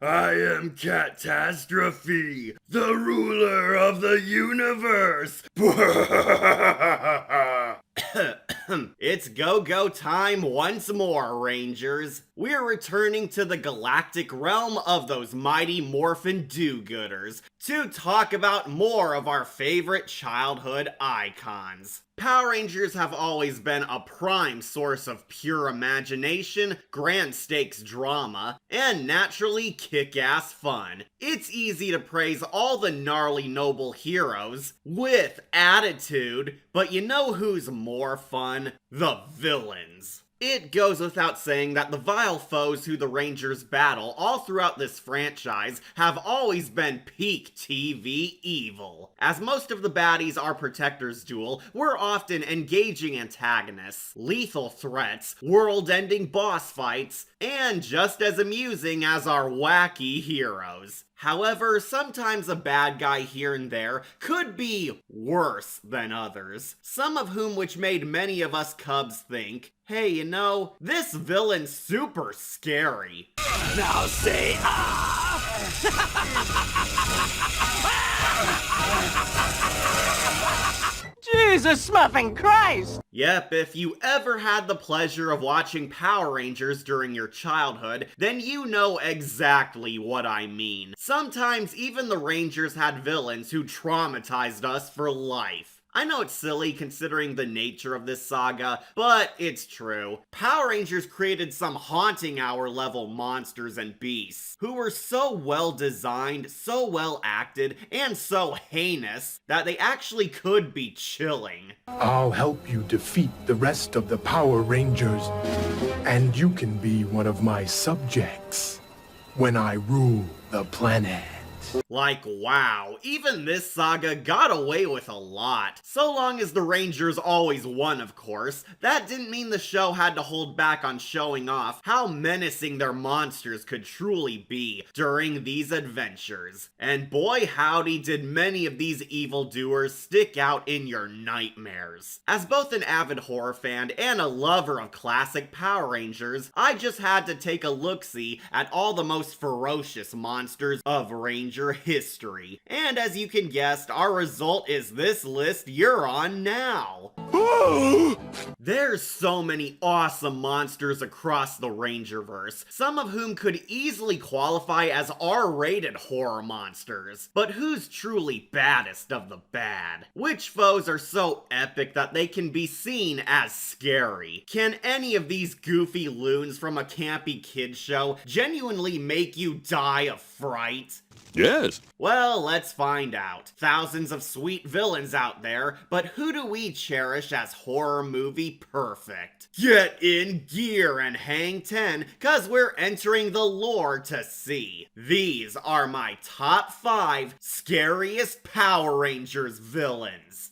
I am Catastrophe, the ruler of the universe. It's go-go time once more, Rangers. We're returning to the galactic realm of those mighty morphin do-gooders to talk about more of our favorite childhood icons. Power Rangers have always been a prime source of pure imagination, grand stakes drama, and naturally kick-ass fun. It's easy to praise all the gnarly noble heroes with attitude, but you know who's more fun? The villains. It goes without saying that the vile foes who the Rangers battle all throughout this franchise have always been peak TV evil. As most of the baddies our protectors duel were often engaging antagonists, lethal threats, world-ending boss fights, and just as amusing as our wacky heroes. However, sometimes a bad guy here and there could be worse than others, some of whom which made many of us Cubs think, hey, you know, this villain's super scary. Now say ah! Jesus smuffing Christ! Yep, if you ever had the pleasure of watching Power Rangers during your childhood, then you know exactly what I mean. Sometimes even the Rangers had villains who traumatized us for life. I know it's silly considering the nature of this saga, but it's true. Power Rangers created some haunting hour level monsters and beasts who were so well designed, so well acted, and so heinous that they actually could be chilling. I'll help you defeat the rest of the Power Rangers, and you can be one of my subjects when I rule the planet. Like, wow, even this saga got away with a lot. So long as the Rangers always won, of course, that didn't mean the show had to hold back on showing off how menacing their monsters could truly be during these adventures. And boy howdy did many of these evildoers stick out in your nightmares. As both an avid horror fan and a lover of classic Power Rangers, I just had to take a look-see at all the most ferocious monsters of Ranger history. And as you can guess, our result is this list you're on now. There's so many awesome monsters across the Rangerverse, some of whom could easily qualify as R-rated horror monsters. But who's truly baddest of the bad? Which foes are so epic that they can be seen as scary? Can any of these goofy loons from a campy kids show genuinely make you die of fright? Yes. Well, let's find out. Thousands of sweet villains out there, but who do we cherish as horror movie perfect? Get in gear and hang 10, cause we're entering the lore to see. These are my top 5 scariest Power Rangers villains.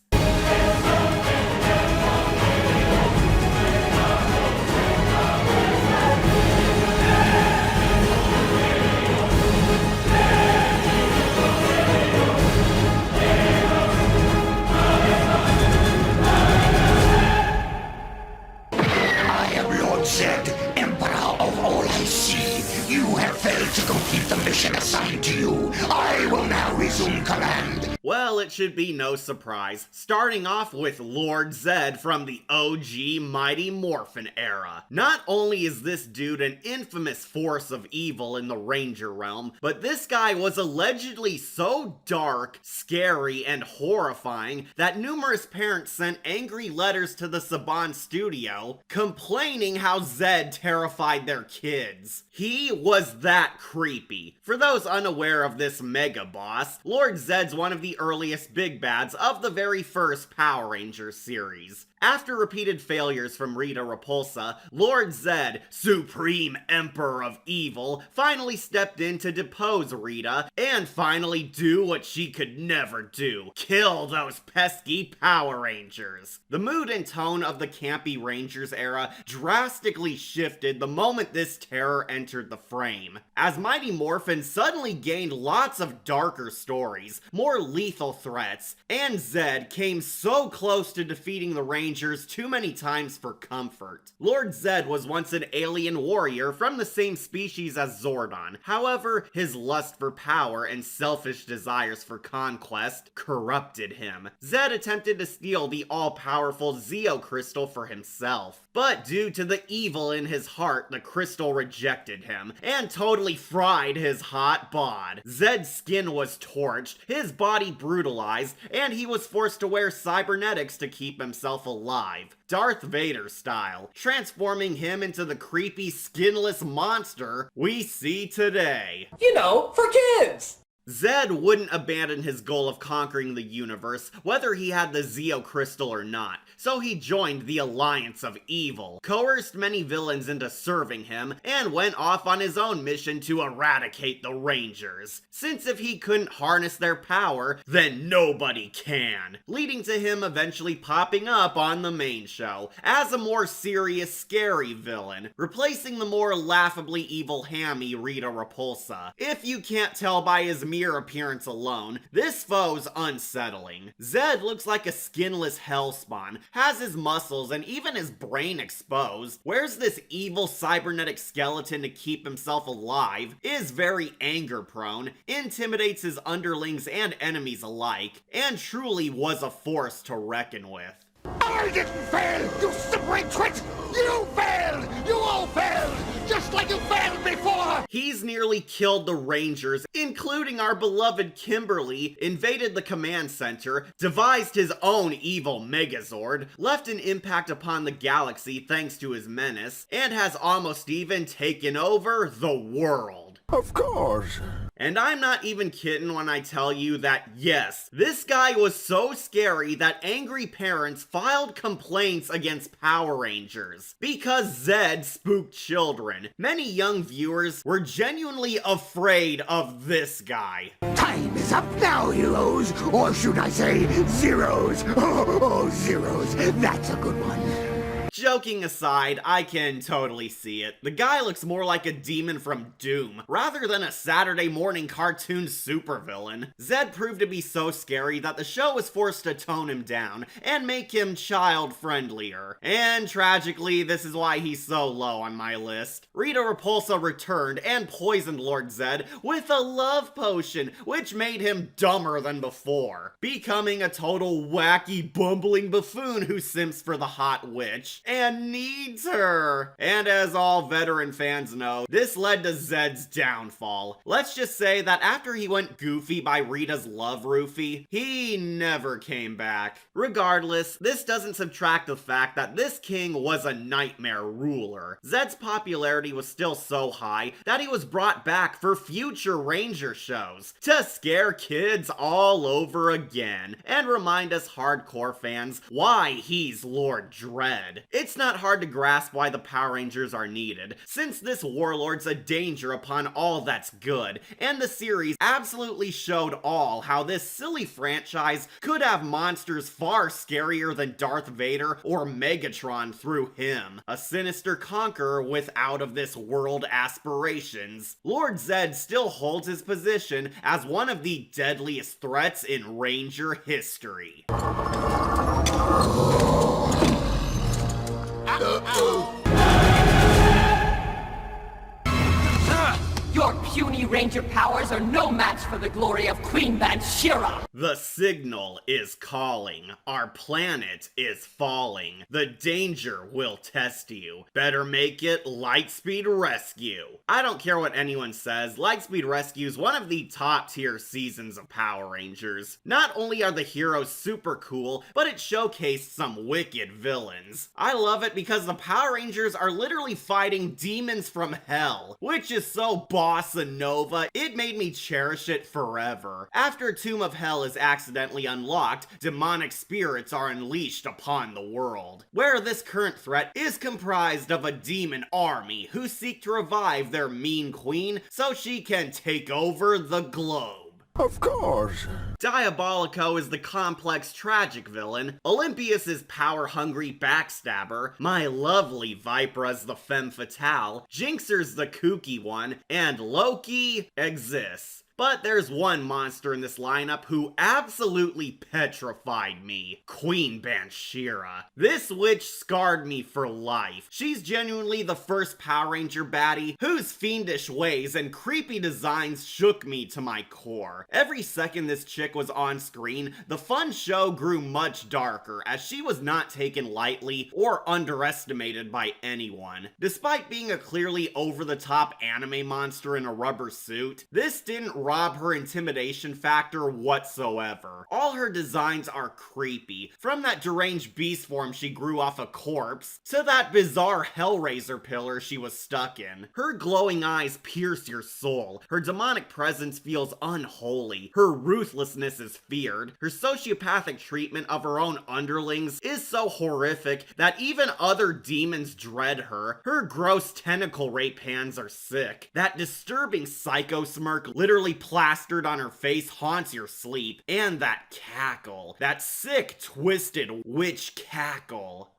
Zed, Emperor of all I see, you have failed to complete the mission assigned to you. I will now resume command. Well, it should be no surprise, starting off with Lord Zed from the OG Mighty Morphin era. Not only is this dude an infamous force of evil in the Ranger realm, but this guy was allegedly so dark, scary, and horrifying that numerous parents sent angry letters to the Saban studio complaining how Zed terrified their kids. He was that creepy. For those unaware of this mega boss, Lord Zed's one of the earliest big bads of the very first Power Rangers series. After repeated failures from Rita Repulsa, Lord Zed, Supreme Emperor of Evil, finally stepped in to depose Rita and finally do what she could never do: kill those pesky Power Rangers. The mood and tone of the campy Rangers era drastically shifted the moment this terror entered the frame, as Mighty Morphin suddenly gained lots of darker stories, more lethal threats, and Zed came so close to defeating the Rangers too many times for comfort. Lord Zed was once an alien warrior from the same species as Zordon. However, his lust for power and selfish desires for conquest corrupted him. Zed attempted to steal the all-powerful Zeo crystal for himself, but due to the evil in his heart, the crystal rejected him and totally fried his hot bod. Zed's skin was torched, his body brutalized, and he was forced to wear cybernetics to keep himself alive, Darth Vader style, transforming him into the creepy skinless monster we see today. You know, for kids! Zed wouldn't abandon his goal of conquering the universe, whether he had the Zeo crystal or not, so he joined the Alliance of Evil, coerced many villains into serving him, and went off on his own mission to eradicate the Rangers, since if he couldn't harness their power, then nobody can, leading to him eventually popping up on the main show, as a more serious, scary villain, replacing the more laughably evil hammy Rita Repulsa. If you can't tell by his mere appearance alone, this foe's unsettling. Zed looks like a skinless hellspawn, has his muscles and even his brain exposed, wears this evil cybernetic skeleton to keep himself alive, is very anger prone, intimidates his underlings and enemies alike, and truly was a force to reckon with. I didn't fail, you slippery twit! You failed! You all failed! Just like you failed before! He's nearly killed the Rangers, including our beloved Kimberly, invaded the command center, devised his own evil Megazord, left an impact upon the galaxy thanks to his menace, and has almost even taken over the world. Of course. And I'm not even kidding when I tell you that yes, this guy was so scary that angry parents filed complaints against Power Rangers because Zed spooked children. Many young viewers were genuinely afraid of this guy. Time is up now, heroes! Or should I say, zeros? Oh, zeros. That's a good one. Joking aside, I can totally see it. The guy looks more like a demon from Doom, rather than a Saturday morning cartoon supervillain. Zed proved to be so scary that the show was forced to tone him down and make him child-friendlier. And tragically, this is why he's so low on my list. Rita Repulsa returned and poisoned Lord Zed with a love potion, which made him dumber than before, becoming a total wacky, bumbling buffoon who simps for the hot witch and needs her. And as all veteran fans know, this led to Zed's downfall. Let's just say that after he went goofy by Rita's love roofie, he never came back. Regardless, this doesn't subtract the fact that this king was a nightmare ruler. Zed's popularity was still so high that he was brought back for future Ranger shows to scare kids all over again and remind us hardcore fans why he's Lord Dread. It's not hard to grasp why the Power Rangers are needed, since this warlord's a danger upon all that's good, and the series absolutely showed all how this silly franchise could have monsters far scarier than Darth Vader or Megatron through him, a sinister conqueror with out-of-this-world aspirations. Lord Zed still holds his position as one of the deadliest threats in Ranger history. Your puny ranger powers are no match for the glory of Queen Banshira! The signal is calling. Our planet is falling. The danger will test you. Better make it Lightspeed Rescue. I don't care what anyone says, Lightspeed Rescue is one of the top tier seasons of Power Rangers. Not only are the heroes super cool, but it showcased some wicked villains. I love it because the Power Rangers are literally fighting demons from hell, which is so bossa nova, it made me cherish it forever. After Tomb of Hell is accidentally unlocked, demonic spirits are unleashed upon the world, where this current threat is comprised of a demon army who seek to revive their mean queen so she can take over the globe. Of course. Diabolico is the complex, tragic villain, Olympius is power-hungry backstabber, my lovely Vipra's the femme fatale, Jinxer's the kooky one, and Loki exists. But there's one monster in this lineup who absolutely petrified me. Queen Banshira. This witch scarred me for life. She's genuinely the first Power Ranger baddie whose fiendish ways and creepy designs shook me to my core. Every second this chick was on screen, the fun show grew much darker as she was not taken lightly or underestimated by anyone. Despite being a clearly over-the-top anime monster in a rubber suit, this didn't rob her intimidation factor whatsoever. All her designs are creepy, from that deranged beast form she grew off a corpse, to that bizarre Hellraiser pillar she was stuck in. Her glowing eyes pierce your soul, her demonic presence feels unholy, her ruthlessness is feared, her sociopathic treatment of her own underlings is so horrific that even other demons dread her. Her gross tentacle rape hands are sick. That disturbing psycho smirk literally plastered on her face haunts your sleep. And that cackle. That sick, twisted witch cackle.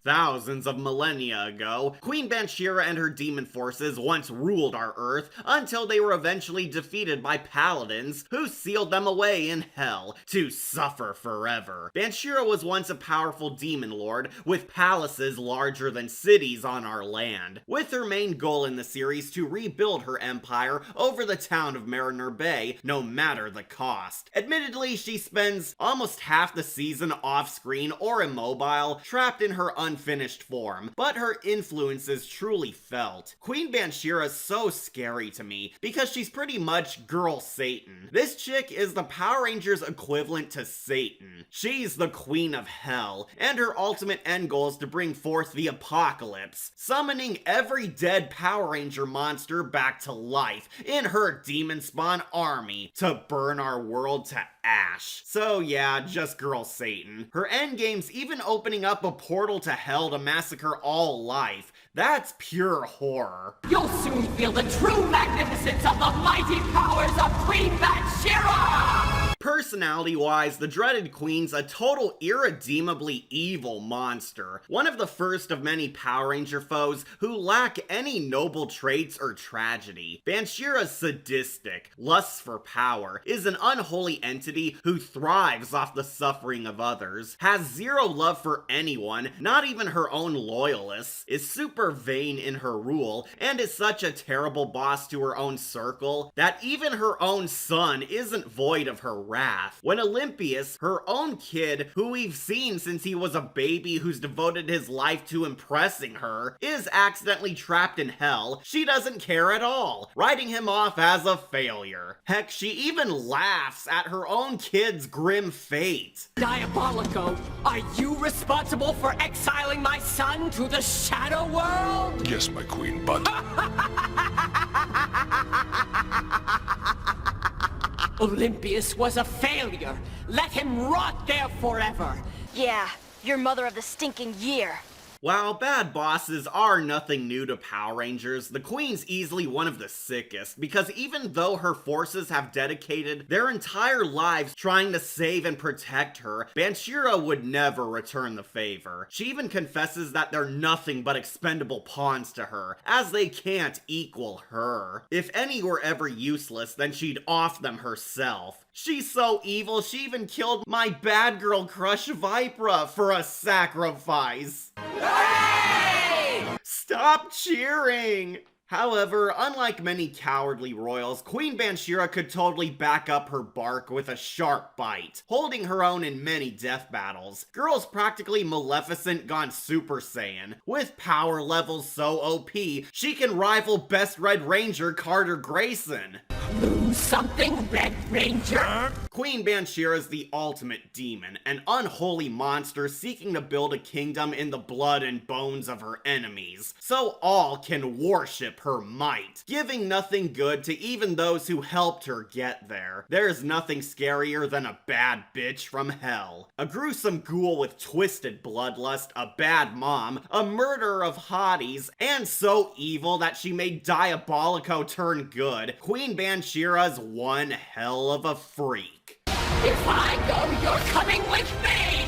Thousands of millennia ago, Queen Banshira and her demon forces once ruled our Earth until they were eventually defeated by paladins who sealed them away in hell to suffer forever. Banshira was once a powerful demon lord with palaces larger than cities on our land, with her main goal in the series to rebuild her empire over the town of Mariner Bay no matter the cost. Admittedly, she spends almost half the season off-screen or immobile, trapped in her unfinished form, but her influence is truly felt. Queen Banshira is so scary to me because she's pretty much Girl Satan. This chick is the Power Rangers equivalent to Satan. She's the queen of hell, and her ultimate end goal is to bring forth the apocalypse, summoning every dead Power Ranger monster back to life in her demon spawn army to burn our world to ash. So yeah, just Girl Satan. Her endgame's even opening up a portal to hell to massacre all life. That's pure horror. You'll soon feel the true magnificence of the mighty powers of Queen Banshira! Personality-wise, the dreaded queen's a total irredeemably evil monster. One of the first of many Power Ranger foes who lack any noble traits or tragedy. Banshira's sadistic, lusts for power, is an unholy entity who thrives off the suffering of others, has zero love for anyone, not even her own loyalists, is super vain in her rule, and is such a terrible boss to her own circle that even her own son isn't void of her wrath. When Olympius, her own kid, who we've seen since he was a baby who's devoted his life to impressing her, is accidentally trapped in hell, she doesn't care at all, writing him off as a failure. Heck, she even laughs at her own kid's grim fate. Diabolico, are you responsible for exiling my son to the Shadow World? Yes, my queen, but... Olympius was a failure. Let him rot there forever. Yeah, you're mother of the stinking year. While bad bosses are nothing new to Power Rangers, the Queen's easily one of the sickest, because even though her forces have dedicated their entire lives trying to save and protect her, Banshira would never return the favor. She even confesses that they're nothing but expendable pawns to her, as they can't equal her. If any were ever useless, then she'd off them herself. She's so evil, she even killed my bad girl crush Vipra for a sacrifice. Hey! Stop cheering! However, unlike many cowardly royals, Queen Banshira could totally back up her bark with a sharp bite, holding her own in many death battles. Girl's practically Maleficent gone Super Saiyan. With power levels so OP, she can rival best Red Ranger Carter Grayson. Lose something, Red Ranger? Queen Banshira is the ultimate demon, an unholy monster seeking to build a kingdom in the blood and bones of her enemies, so all can worship her might, giving nothing good to even those who helped her get there. There's nothing scarier than a bad bitch from hell. A gruesome ghoul with twisted bloodlust, a bad mom, a murderer of hotties, and so evil that she made Diabolico turn good. Queen Banshira's one hell of a freak. If I go, you're coming with me!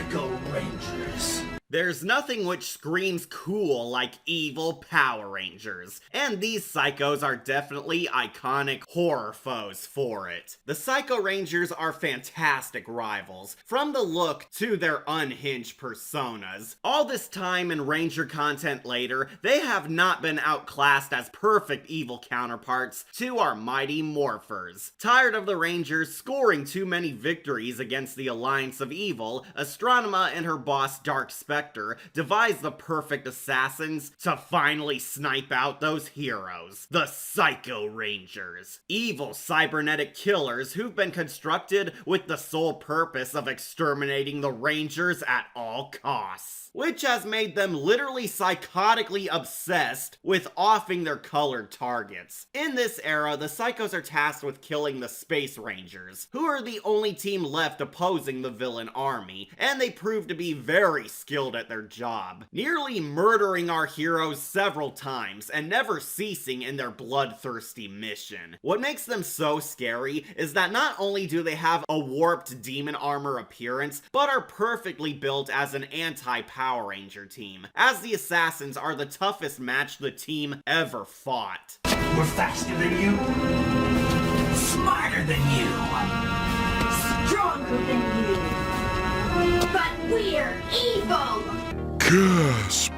Psycho Rangers. There's nothing which screams cool like evil Power Rangers, and these psychos are definitely iconic horror foes for it. The Psycho Rangers are fantastic rivals, from the look to their unhinged personas. All this time and Ranger content later, they have not been outclassed as perfect evil counterparts to our mighty Morphers. Tired of the Rangers scoring too many victories against the Alliance of Evil, Astronema and her boss Dark Spectre devised the perfect assassins to finally snipe out those heroes, the Psycho Rangers. Evil cybernetic killers who've been constructed with the sole purpose of exterminating the Rangers at all costs, which has made them literally psychotically obsessed with offing their colored targets. In this era, the Psychos are tasked with killing the Space Rangers, who are the only team left opposing the villain army, and they prove to be very skilled at their job, nearly murdering our heroes several times and never ceasing in their bloodthirsty mission. What makes them so scary is that not only do they have a warped demon armor appearance, but are perfectly built as an anti-Power Ranger team, as the assassins are the toughest match the team ever fought. We're faster than you. Smarter than you. Stronger than you. But we're evil! Gasp!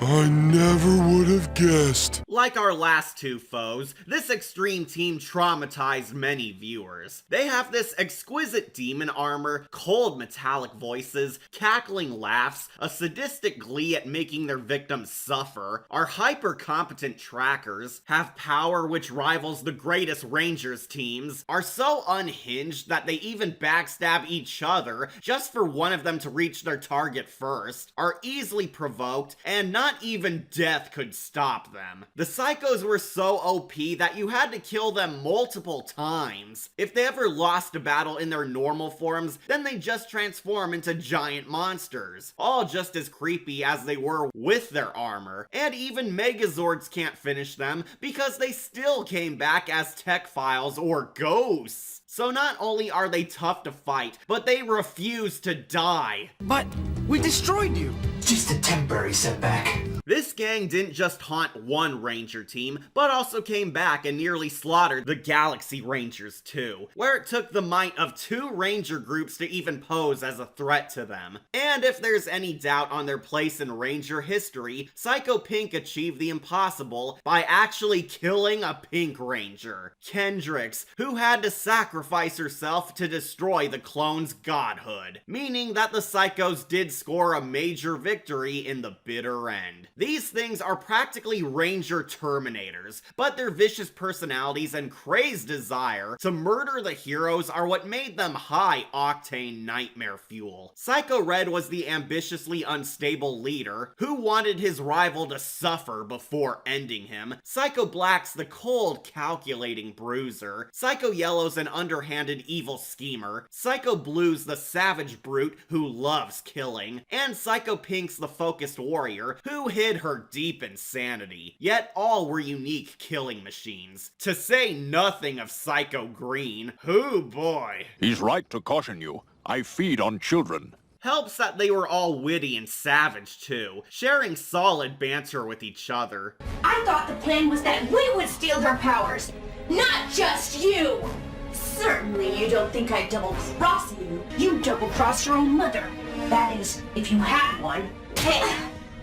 I never would have guessed. Like our last two foes, this extreme team traumatized many viewers. They have this exquisite demon armor, cold metallic voices, cackling laughs, a sadistic glee at making their victims suffer, are hyper-competent trackers, have power which rivals the greatest Rangers teams, are so unhinged that they even backstab each other just for one of them to reach their target first, are easily provoked, and not even death could stop them. The Psychos were so OP that you had to kill them multiple times. If they ever lost a battle in their normal forms, then they just transform into giant monsters, all just as creepy as they were with their armor. And even Megazords can't finish them because they still came back as tech files or ghosts. So not only are they tough to fight, but they refuse to die. But we destroyed you. Just a temporary setback. This gang didn't just haunt one Ranger team, but also came back and nearly slaughtered the Galaxy Rangers too, where it took the might of two Ranger groups to even pose as a threat to them. And if there's any doubt on their place in Ranger history, Psycho Pink achieved the impossible by actually killing a Pink Ranger, Kendrix, who had to sacrifice herself to destroy the clone's godhood, meaning that the Psychos did score a major victory in the bitter end. These things are practically Ranger Terminators, but their vicious personalities and crazed desire to murder the heroes are what made them high-octane nightmare fuel. Psycho Red was the ambitiously unstable leader who wanted his rival to suffer before ending him. Psycho Black's the cold, calculating bruiser. Psycho Yellow's an underhanded evil schemer. Psycho Blue's the savage brute who loves killing. And Psycho Pink's the focused warrior who hid her deep insanity. Yet all were unique killing machines. To say nothing of Psycho Green, who boy. He's right to caution you. I feed on children. Helps that they were all witty and savage too, sharing solid banter with each other. I thought the plan was that we would steal her powers, not just you! Certainly you don't think I'd double-cross you. You double-cross your own mother. That is, if you had one. Hey,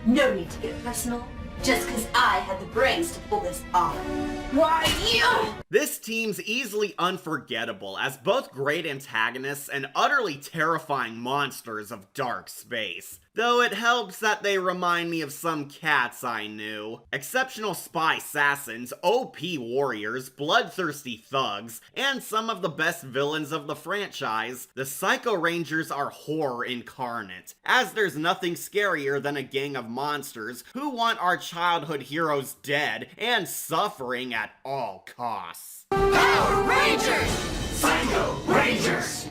no need to get personal. Just because I had the brains to pull this off. Why, you! This team's easily unforgettable as both great antagonists and utterly terrifying monsters of dark space. Though it helps that they remind me of some cats I knew. Exceptional spy assassins, OP warriors, bloodthirsty thugs, and some of the best villains of the franchise, the Psycho Rangers are horror incarnate, as there's nothing scarier than a gang of monsters who want our childhood heroes dead and suffering at all costs. Power Rangers! Psycho Rangers!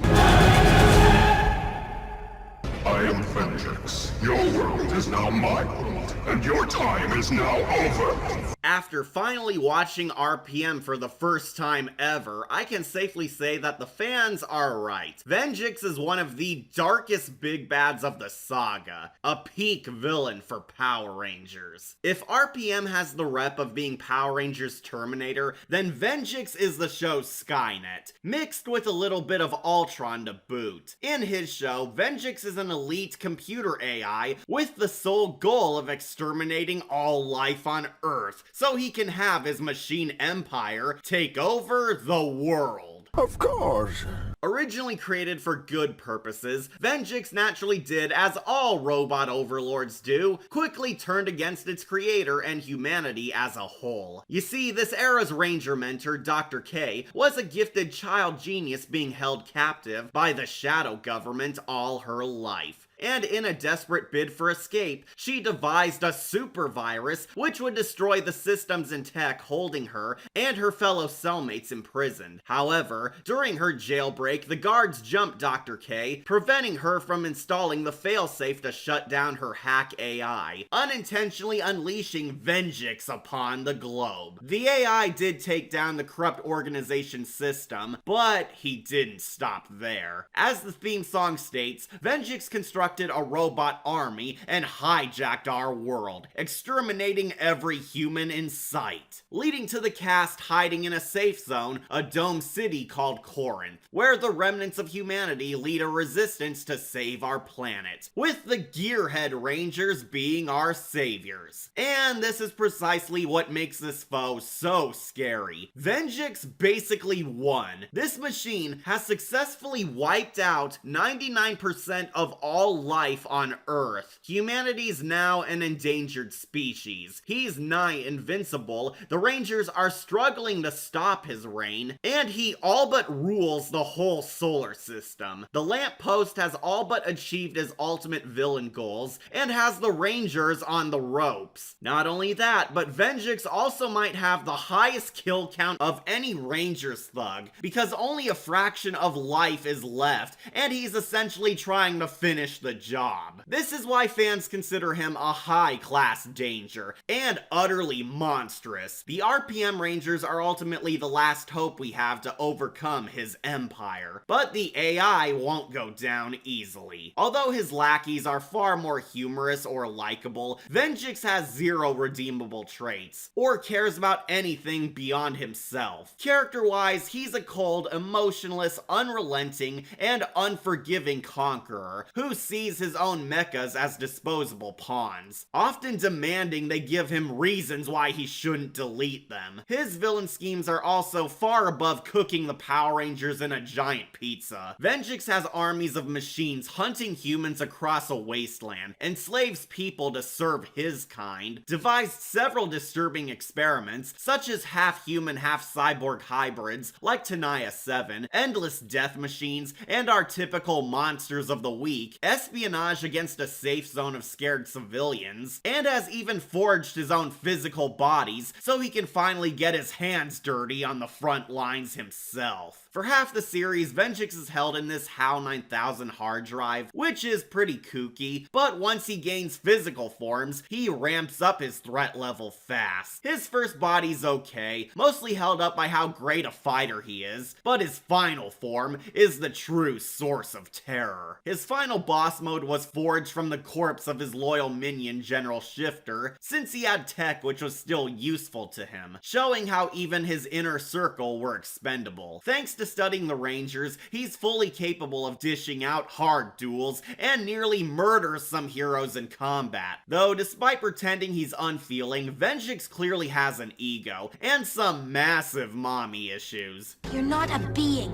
I am Vengeance. Your world is now my world, and your time is now over. After finally watching RPM for the first time ever, I can safely say that the fans are right. Vengeance is one of the darkest big bads of the saga, a peak villain for Power Rangers. If RPM has the rep of being Power Rangers Terminator, then Vengeance is the show's Skynet, mixed with a little bit of Ultron to boot. In his show, Vengeance is an elite computer AI with the sole goal of exterminating all life on Earth, so he can have his machine empire take over the world. Of course. Originally created for good purposes, Vengeance naturally did as all robot overlords do, quickly turned against its creator and humanity as a whole. You see, this era's Ranger mentor, Dr. K, was a gifted child genius being held captive by the Shadow government all her life. And in a desperate bid for escape, she devised a super virus which would destroy the systems and tech holding her and her fellow cellmates imprisoned. However, during her jailbreak, the guards jumped Dr. K, preventing her from installing the failsafe to shut down her hack AI, unintentionally unleashing Vengeance upon the globe. The AI did take down the corrupt organization system, but he didn't stop there. As the theme song states, Vengeance constructed a robot army and hijacked our world, exterminating every human in sight, leading to the cast hiding in a safe zone, a dome city called Corinth, where the remnants of humanity lead a resistance to save our planet, with the Gearhead Rangers being our saviors. And this is precisely what makes this foe so scary. Vengeance basically won. This machine has successfully wiped out 99% of all life on Earth. Humanity's now an endangered species. He's nigh invincible, the Rangers are struggling to stop his reign, and he all but rules the whole solar system. The lamppost has all but achieved his ultimate villain goals, and has the Rangers on the ropes. Not only that, but Vengeance also might have the highest kill count of any Rangers thug, because only a fraction of life is left, and he's essentially trying to finish the job. This is why fans consider him a high-class danger, and utterly monstrous. The RPM Rangers are ultimately the last hope we have to overcome his empire, but the AI won't go down easily. Although his lackeys are far more humorous or likable, Vengeance has zero redeemable traits, or cares about anything beyond himself. Character-wise, he's a cold, emotionless, unrelenting, and unforgiving conqueror who sees his own mechas as disposable pawns, often demanding they give him reasons why he shouldn't delete them. His villain schemes are also far above cooking the Power Rangers in a giant pizza. Vengeance has armies of machines hunting humans across a wasteland, enslaves people to serve his kind, devised several disturbing experiments, such as half-human, half-cyborg hybrids like Tenaya 7, endless death machines, and our typical monsters of the week, espionage against a safe zone of scared civilians, and has even forged his own physical bodies so he can finally get his hands dirty on the front lines himself. For half the series, Vengeance is held in this HAL 9000 hard drive, which is pretty kooky, but once he gains physical forms, he ramps up his threat level fast. His first body's okay, mostly held up by how great a fighter he is, but his final form is the true source of terror. His final boss mode was forged from the corpse of his loyal minion General Shifter, since he had tech which was still useful to him, showing how even his inner circle were expendable. Thanks to studying the Rangers, he's fully capable of dishing out hard duels and nearly murders some heroes in combat. Though despite pretending he's unfeeling, Vengeance clearly has an ego and some massive mommy issues. You're not a being.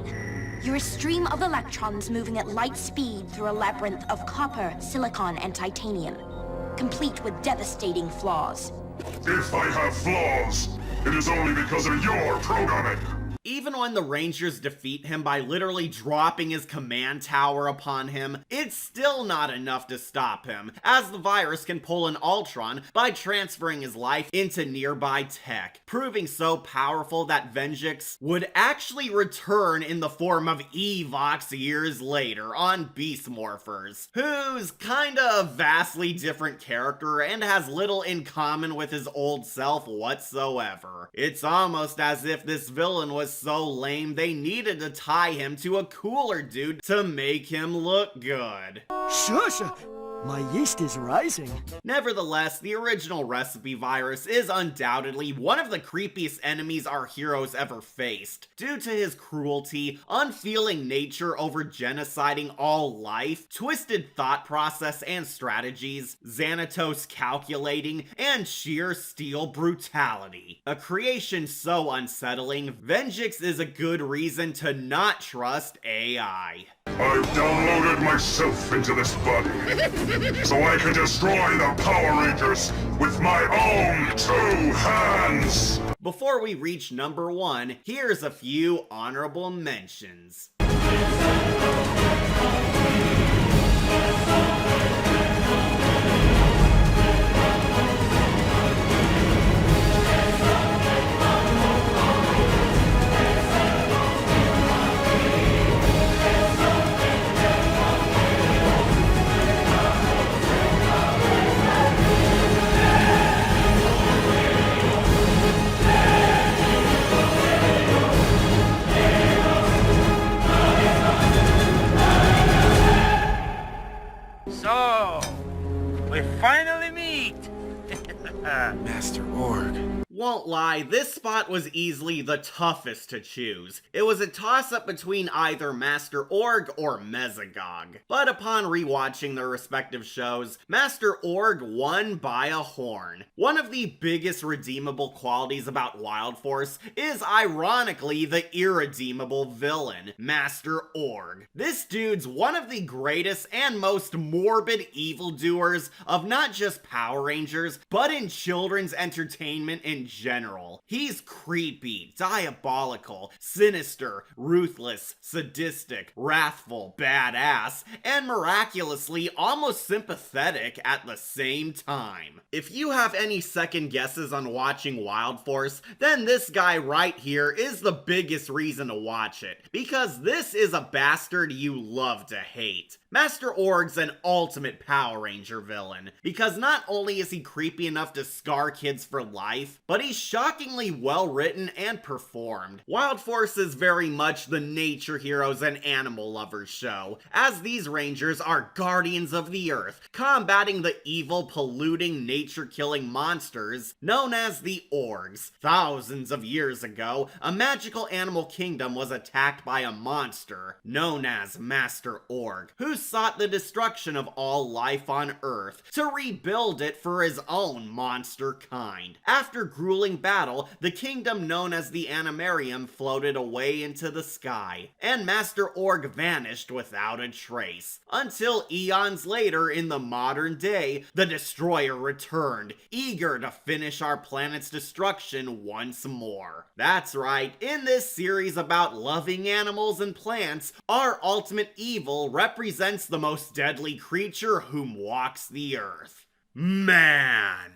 You're a stream of electrons moving at light speed through a labyrinth of copper, silicon, and titanium, complete with devastating flaws. If I have flaws, it is only because of your programming. Even when the Rangers defeat him by literally dropping his command tower upon him, it's still not enough to stop him, as the virus can pull an Ultron by transferring his life into nearby tech, proving so powerful that Venjix would actually return in the form of Evox years later on Beast Morphers, who's kinda a vastly different character and has little in common with his old self whatsoever. It's almost as if this villain was so lame they needed to tie him to a cooler dude to make him look good. Shush! My yeast is rising. Nevertheless, the original Recipe Virus is undoubtedly one of the creepiest enemies our heroes ever faced. Due to his cruelty, unfeeling nature over genociding all life, twisted thought process and strategies, Xanatos calculating, and sheer steel brutality. A creation so unsettling, Venjix is a good reason to not trust AI. I've downloaded myself into this body, so I can destroy the Power Rangers with my own 2 hands! Before we reach number 1, here's a few honorable mentions. So, we finally meet. Master Org. Won't lie, this spot was easily the toughest to choose. It was a toss-up between either Master Org or Mesogog. But upon rewatching their respective shows, Master Org won by a horn. One of the biggest redeemable qualities about Wild Force is ironically the irredeemable villain, Master Org. This dude's one of the greatest and most morbid evildoers of not just Power Rangers, but in children's entertainment in general. He's creepy, diabolical, sinister, ruthless, sadistic, wrathful, badass, and miraculously almost sympathetic at the same time. If you have any second guesses on watching Wild Force, then this guy right here is the biggest reason to watch it, because this is a bastard you love to hate. Master Org's an ultimate Power Ranger villain, because not only is he creepy enough to scar kids for life, but he's shockingly well written and performed. Wild Force is very much the nature heroes and animal lovers show, as these Rangers are guardians of the earth, combating the evil, polluting, nature-killing monsters known as the Orgs. Thousands of years ago, a magical animal kingdom was attacked by a monster known as Master Org, who sought the destruction of all life on Earth to rebuild it for his own monster kind. After grueling battle, the kingdom known as the Animarium floated away into the sky, and Master Org vanished without a trace. Until eons later in the modern day, the Destroyer returned, eager to finish our planet's destruction once more. That's right, in this series about loving animals and plants, our ultimate evil represents the most deadly creature whom walks the earth. Man.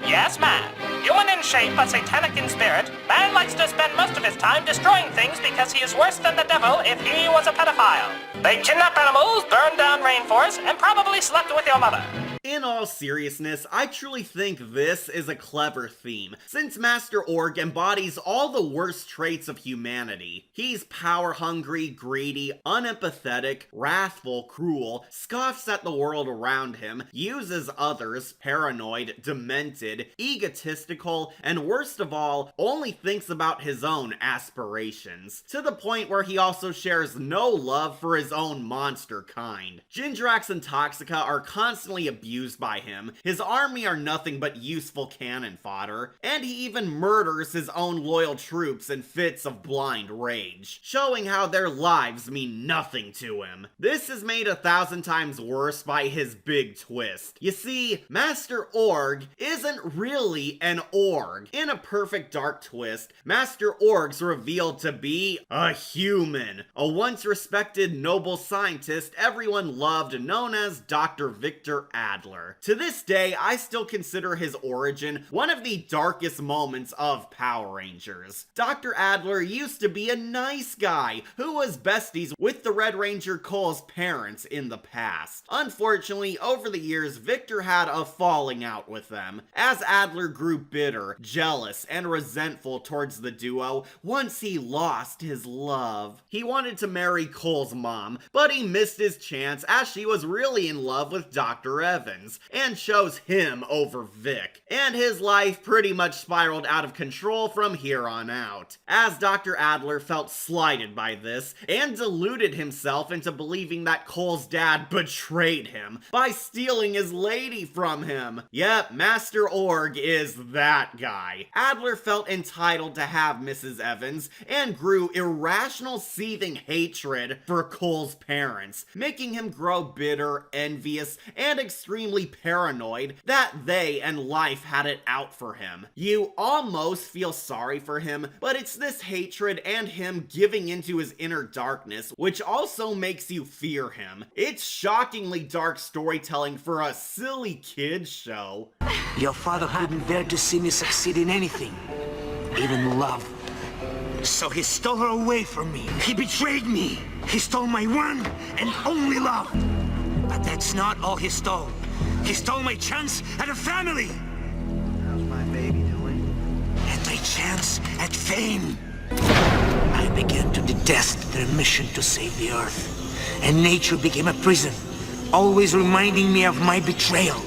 Yes, man. Human in shape but satanic in spirit, man likes to spend most of his time destroying things because he is worse than the devil if he was a pedophile. They kidnap animals, burn down rainforests, and probably slept with your mother. In all seriousness, I truly think this is a clever theme, since Master Org embodies all the worst traits of humanity. He's power-hungry, greedy, unempathetic, wrathful, cruel, scoffs at the world around him, uses others, paranoid, demented, egotistical, and worst of all, only thinks about his own aspirations, to the point where he also shares no love for his own monster kind. Gindrax and Toxica are constantly abused used by him, his army are nothing but useful cannon fodder, and he even murders his own loyal troops in fits of blind rage, showing how their lives mean nothing to him. This is made 1,000 times worse by his big twist. You see, Master Org isn't really an Org. In a perfect dark twist, Master Org's revealed to be a human, a once respected noble scientist everyone loved known as Dr. Victor Adler. To this day, I still consider his origin one of the darkest moments of Power Rangers. Dr. Adler used to be a nice guy who was besties with the Red Ranger Cole's parents in the past. Unfortunately, over the years, Victor had a falling out with them, as Adler grew bitter, jealous, and resentful towards the duo once he lost his love. He wanted to marry Cole's mom, but he missed his chance as she was really in love with Dr. Evans, and chose him over Vic. And his life pretty much spiraled out of control from here on out, as Dr. Adler felt slighted by this, and deluded himself into believing that Cole's dad betrayed him by stealing his lady from him. Yep, Master Org is that guy. Adler felt entitled to have Mrs. Evans, and grew irrational seething hatred for Cole's parents, making him grow bitter, envious, and extremely paranoid that they and life had it out for him. You almost feel sorry for him, but it's this hatred and him giving into his inner darkness which also makes you fear him. It's shockingly dark storytelling for a silly kid's show. Your father couldn't bear to see me succeed in anything, even love. So he stole her away from me. He betrayed me. He stole my one and only love. But that's not all he stole. He stole my chance at a family. How's my baby doing? And my chance at fame. I began to detest their mission to save the Earth. And nature became a prison, always reminding me of my betrayal.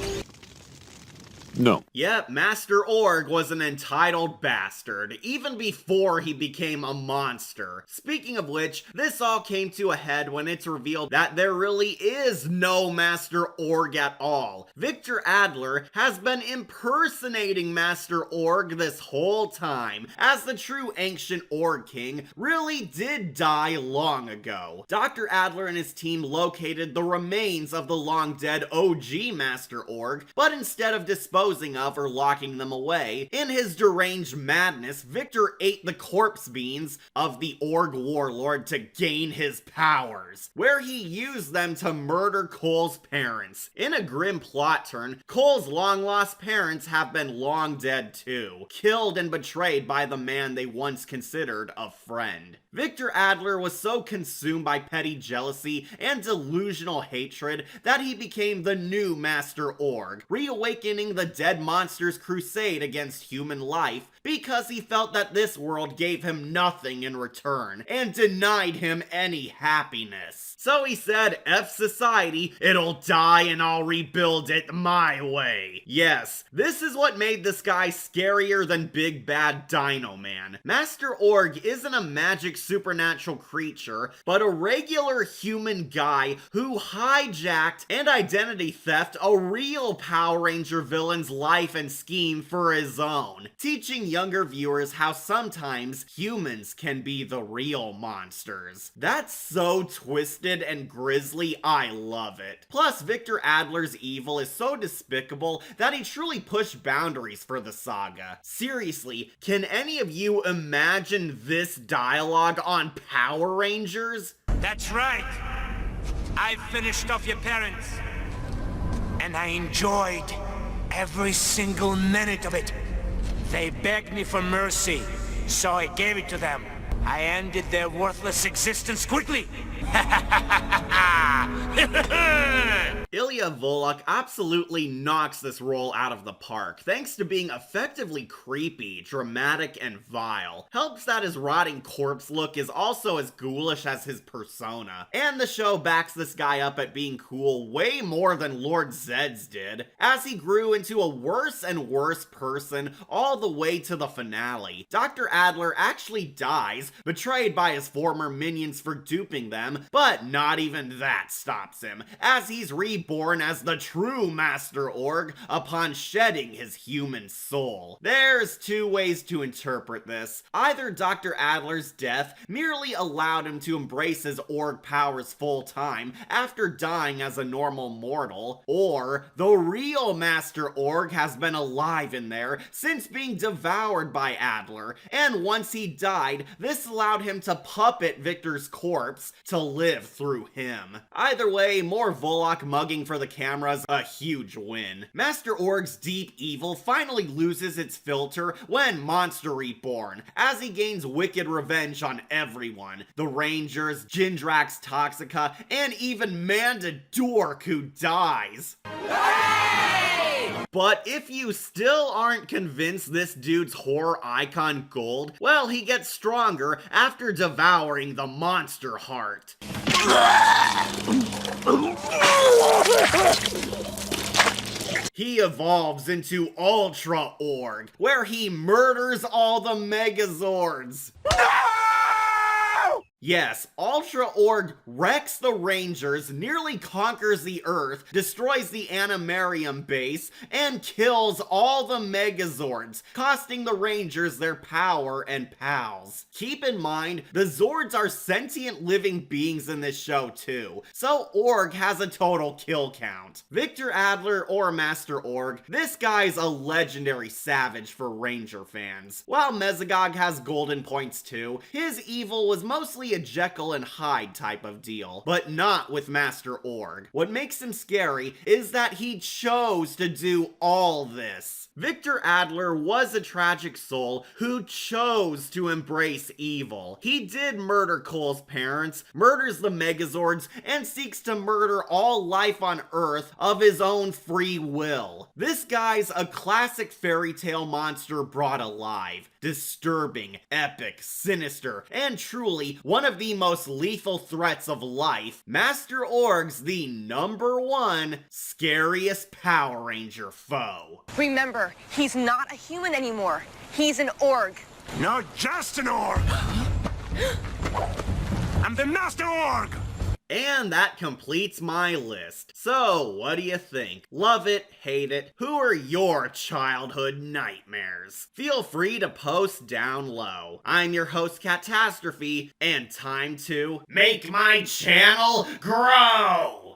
No. Yep, Master Org was an entitled bastard, even before he became a monster. Speaking of which, this all came to a head when it's revealed that there really is no Master Org at all. Victor Adler has been impersonating Master Org this whole time, as the true ancient Org King really did die long ago. Dr. Adler and his team located the remains of the long-dead OG Master Org, but instead of disposing of or locking them away, in his deranged madness, Victor ate the corpse beans of the Org warlord to gain his powers, where he used them to murder Cole's parents. In a grim plot turn, Cole's long-lost parents have been long dead too, killed and betrayed by the man they once considered a friend. Victor Adler was so consumed by petty jealousy and delusional hatred that he became the new Master Org, reawakening the dead monster's crusade against human life because he felt that this world gave him nothing in return and denied him any happiness. So he said, F society, it'll die and I'll rebuild it my way. Yes, this is what made this guy scarier than Big Bad Dino Man. Master Org isn't a magic supernatural creature, but a regular human guy who hijacked and identity theft a real Power Ranger villain's life and scheme for his own, teaching younger viewers how sometimes humans can be the real monsters. That's so twisted and grisly, I love it. Plus, Victor Adler's evil is so despicable that he truly pushed boundaries for the saga. Seriously, can any of you imagine this dialogue on Power Rangers? That's right. I finished off your parents. And I enjoyed every single minute of it. They begged me for mercy, so I gave it to them. I ended their worthless existence quickly. Ilya Volok absolutely knocks this role out of the park, thanks to being effectively creepy, dramatic, and vile. Helps that his rotting corpse look is also as ghoulish as his persona. And the show backs this guy up at being cool way more than Lord Zed's did, as he grew into a worse and worse person all the way to the finale. Dr. Adler actually dies, betrayed by his former minions for duping them, but not even that stops him, as he's reborn reborn as the true Master Org upon shedding his human soul. There's two ways to interpret this. Either Dr. Adler's death merely allowed him to embrace his Org powers full time after dying as a normal mortal, or the real Master Org has been alive in there since being devoured by Adler, and once he died, this allowed him to puppet Victor's corpse to live through him. Either way, more Volok mugging for the camera's a huge win. Master Org's deep evil finally loses its filter when Monster Reborn, as he gains wicked revenge on everyone. The Rangers, Jindrax Toxica, and even Manda Dork, who dies. But if you still aren't convinced this dude's horror icon gold, well, he gets stronger after devouring the monster heart. He evolves into Ultra Org, where he murders all the Megazords. Yes, Ultra Org wrecks the Rangers, nearly conquers the Earth, destroys the Animarium base, and kills all the Megazords, costing the Rangers their power and pals. Keep in mind, the Zords are sentient living beings in this show too, so Org has a total kill count. Victor Adler or Master Org, this guy's a legendary savage for Ranger fans. While Mesogog has golden points too, his evil was mostly a Jekyll and Hyde type of deal, but not with Master Org. What makes him scary is that he chose to do all this. Victor Adler was a tragic soul who chose to embrace evil. He did murder Cole's parents, murders the Megazords, and seeks to murder all life on Earth of his own free will. This guy's a classic fairy tale monster brought alive. Disturbing, epic, sinister, and truly one of the most lethal threats of life. Master Org's the #1 scariest Power Ranger foe. Remember, he's not a human anymore. He's an Org. Not just an Org! I'm the Master Org! And that completes my list. So, what do you think? Love it? Hate it? Who are your childhood nightmares? Feel free to post down low. I'm your host, Catastrophe, and time to make my channel grow!